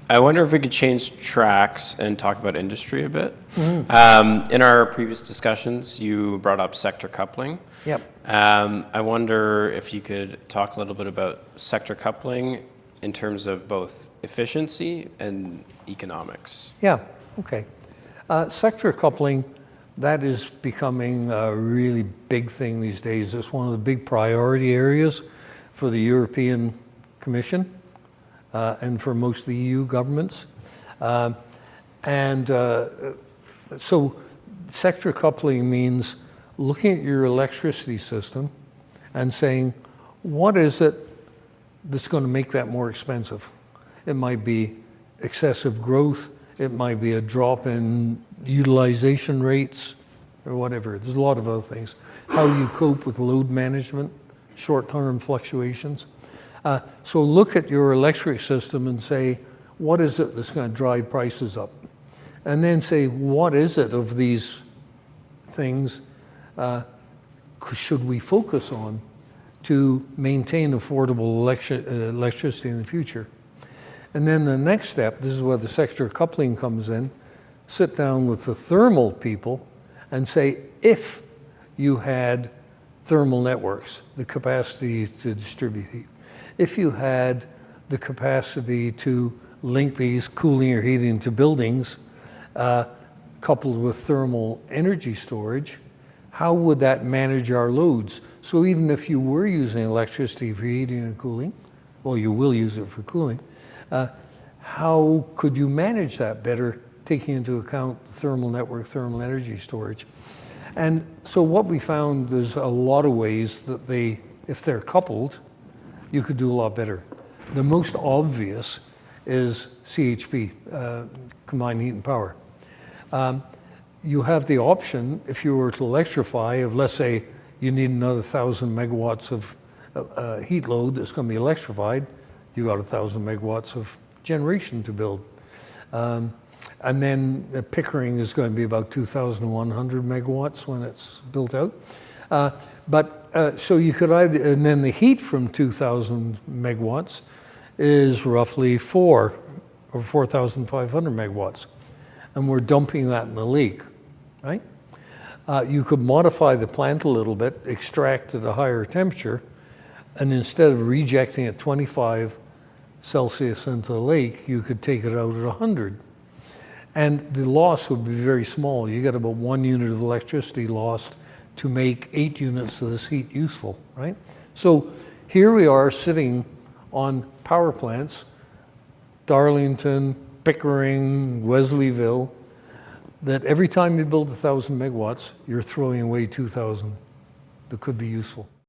I wonder if we could change tracks and talk about industry a bit. In our previous discussions, you brought up sector coupling. Yep. I wonder if you could talk a little bit about sector coupling in terms of both efficiency and economics. Yeah, okay. Sector coupling, that is becoming a really big thing these days. It's one of the big priority areas for the European Commission and for most of the EU governments. So sector coupling means looking at your electricity system and saying, what is it that's going to make that more expensive? It might be excessive growth, it might be a drop in utilization rates, or whatever. There's a lot of other things. How you cope with load management, short-term fluctuations. So look at your electric system and say, what is it that's going to drive prices up? And then say, what is it of these things should we focus on to maintain affordable electricity in the future? And then the next step, this is where the sector coupling comes in, sit down with the thermal people and say, if you had thermal networks, the capacity to distribute heat, if you had the capacity to link these cooling or heating to buildings, coupled with thermal energy storage, how would that manage our loads? So even if you were using electricity for heating and cooling, well, you will use it for cooling, how could you manage that better, taking into account the thermal network, thermal energy storage? And so what we found, there's a lot of ways that if they're coupled, you could do a lot better. The most obvious is CHP, combined heat and power. You have the option, if you were to electrify, of let's say you need another 1,000 megawatts of heat load that's going to be electrified, you got 1,000 megawatts of generation to build. And then Pickering is going to be about 2,100 megawatts when it's built out. So you could either, and then the heat from 2,000 megawatts is roughly 4,500 megawatts. And we're dumping that in the lake, right? You could modify the plant a little bit, extract at a higher temperature, and instead of rejecting at 25 Celsius into the lake, you could take it out at 100. And the loss would be very small. You get about 1 unit of electricity lost to make 8 units of this heat useful, right? So here we are sitting on power plants, Darlington, Pickering, Wesleyville, that every time you build 1,000 megawatts, you're throwing away 2,000 that could be useful.